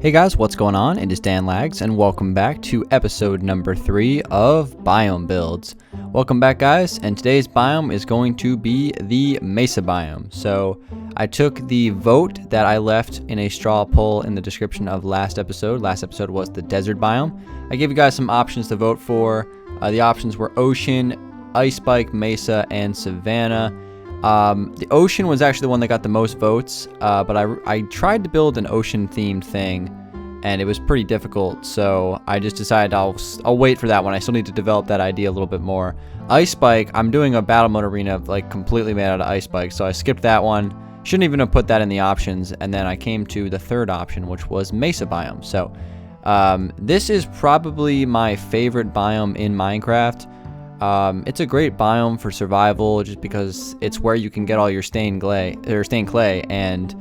Hey guys, what's going on? It is Dan Lags, and welcome back to episode number 3 of Biome Builds. Welcome back, guys, and today's biome is going to be the Mesa biome. So I took the vote that I left in a straw poll in the description of last episode. Last episode was the desert biome. I gave you guys some options to vote for. The options were ocean, ice spike, mesa, and savanna. The ocean was actually the one that got the most votes, but I tried to build an ocean themed thing and it was pretty difficult, so I just decided I'll wait for that one. I still need to develop that idea a little bit more. Ice spike, I'm doing a battle mode arena like completely made out of ice spike, so I skipped that one. Shouldn't even have put that in the options, and then I came to the third option, which was mesa biome. So this is probably my favorite biome in Minecraft. It's a great biome for survival just because it's where you can get all your stained clay, and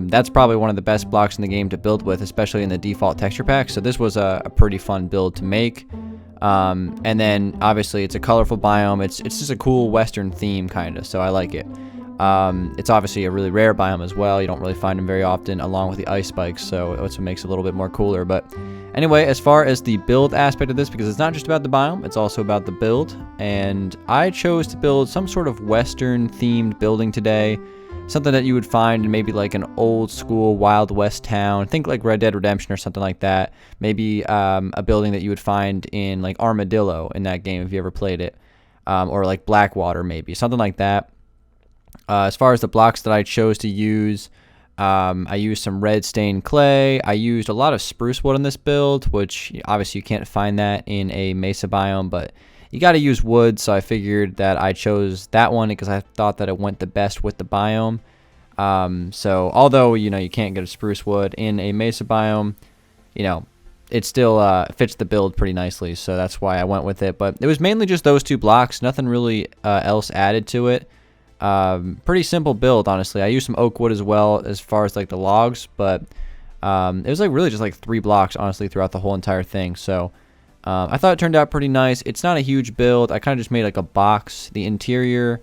that's probably one of the best blocks in the game to build with, especially in the default texture pack. So this was a pretty fun build to make. And then obviously it's a colorful biome. It's just a cool western theme kind of, so I like it. It's obviously a really rare biome as well. You don't really find them very often, along with the ice spikes, so that's what makes it a little bit more cooler. But anyway, as far as the build aspect of this, because it's not just about the biome, it's also about the build, and I chose to build some sort of western themed building today. Something that you would find in maybe like an old school Wild West town. Think like Red Dead Redemption or something like that. Maybe a building that you would find in like Armadillo in that game if you ever played it. Or like Blackwater maybe, something like that. As far as the blocks that I chose to use, I used some red stained clay. I used a lot of spruce wood on this build, which obviously you can't find that in a mesa biome, but you got to use wood, so I figured that I chose that one because I thought that it went the best with the biome. So although, you can't get a spruce wood in a mesa biome, it still fits the build pretty nicely, so that's why I went with it. But it was mainly just those two blocks, nothing really else added to it. Pretty simple build, honestly. I used some oak wood as well as far as like the logs, but it was like really just like 3 blocks, honestly, throughout the whole entire thing. So I thought it turned out pretty nice. It's not a huge build. I kind of just made like a box. The interior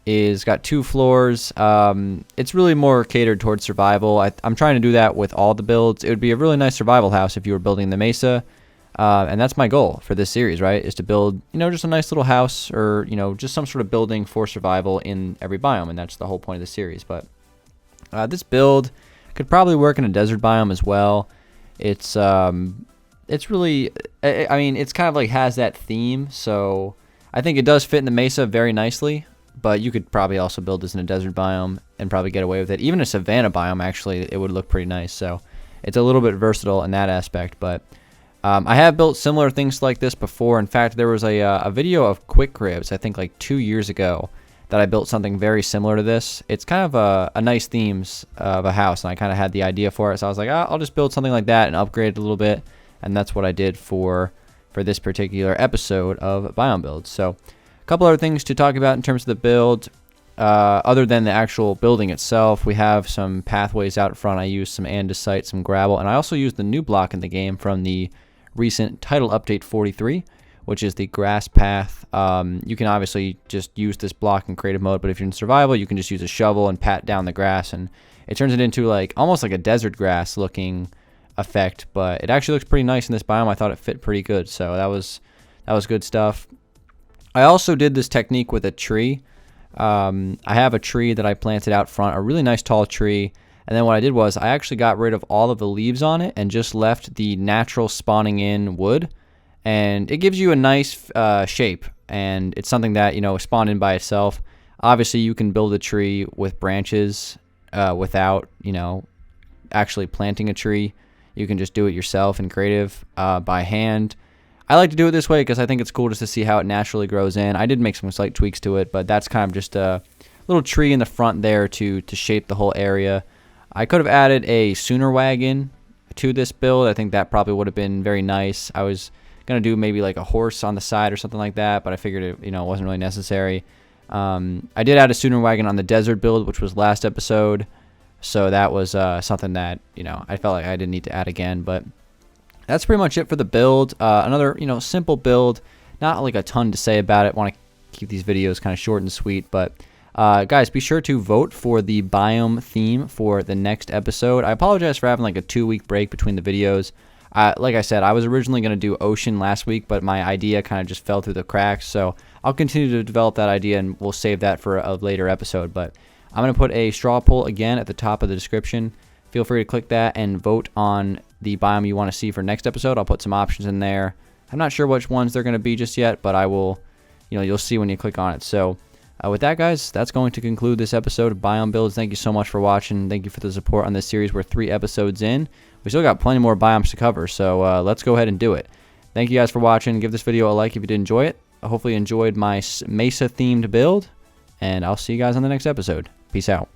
is got 2 floors. It's really more catered towards survival. I'm trying to do that with all the builds. It would be a really nice survival house if you were building the mesa. And that's my goal for this series, right? Is to build, just a nice little house, or, just some sort of building for survival in every biome. And that's the whole point of the series. But this build could probably work in a desert biome as well. It's really, I mean, it's kind of like has that theme, so I think it does fit in the mesa very nicely, but you could probably also build this in a desert biome and probably get away with it. Even a savanna biome, actually, it would look pretty nice, so it's a little bit versatile in that aspect. But I have built similar things like this before. In fact, there was a video of Quick Ribs, I think like 2 years ago, that I built something very similar to this. It's kind of a nice themes of a house, and I kind of had the idea for it, so I was like, I'll just build something like that and upgrade it a little bit. And that's what I did for this particular episode of Biome Builds. So a couple other things to talk about in terms of the build. Other than the actual building itself, we have some pathways out front. I used some andesite, some gravel, and I also used the new block in the game from the recent title update 43, which is the grass path. You can obviously just use this block in creative mode, but if you're in survival, you can just use a shovel and pat down the grass, and it turns it into like almost like a desert grass looking effect, but it actually looks pretty nice in this biome. I thought it fit pretty good, so that was good stuff. I also did this technique with a tree. I have a tree that I planted out front, a really nice tall tree, and then what I did was I actually got rid of all of the leaves on it and just left the natural spawning in wood, and it gives you a nice shape, and it's something that spawned in by itself. Obviously you can build a tree with branches without actually planting a tree. You can just do it yourself in creative by hand. I like to do it this way because I think it's cool just to see how it naturally grows in. I did make some slight tweaks to it, but that's kind of just a little tree in the front there to shape the whole area. I could have added a sooner wagon to this build. I think that probably would have been very nice. I was going to do maybe like a horse on the side or something like that, but I figured it wasn't really necessary. I did add a sooner wagon on the desert build, which was last episode. So that was something that, I felt like I didn't need to add again. But that's pretty much it for the build. Another, simple build. Not like a ton to say about it. Want to keep these videos kind of short and sweet. But Guys, be sure to vote for the biome theme for the next episode. I apologize for having like a 2-week break between the videos. Like I said, I was originally going to do ocean last week, but my idea kind of just fell through the cracks. So I'll continue to develop that idea, and we'll save that for a later episode. But I'm going to put a straw poll again at the top of the description. Feel free to click that and vote on the biome you want to see for next episode. I'll put some options in there. I'm not sure which ones they're going to be just yet, but I will, you'll see when you click on it. So with that, guys, that's going to conclude this episode of Biome Builds. Thank you so much for watching. Thank you for the support on this series. We're 3 episodes in. We still got plenty more biomes to cover, so let's go ahead and do it. Thank you guys for watching. Give this video a like if you did enjoy it. I hopefully enjoyed my Mesa-themed build, and I'll see you guys on the next episode. Peace out.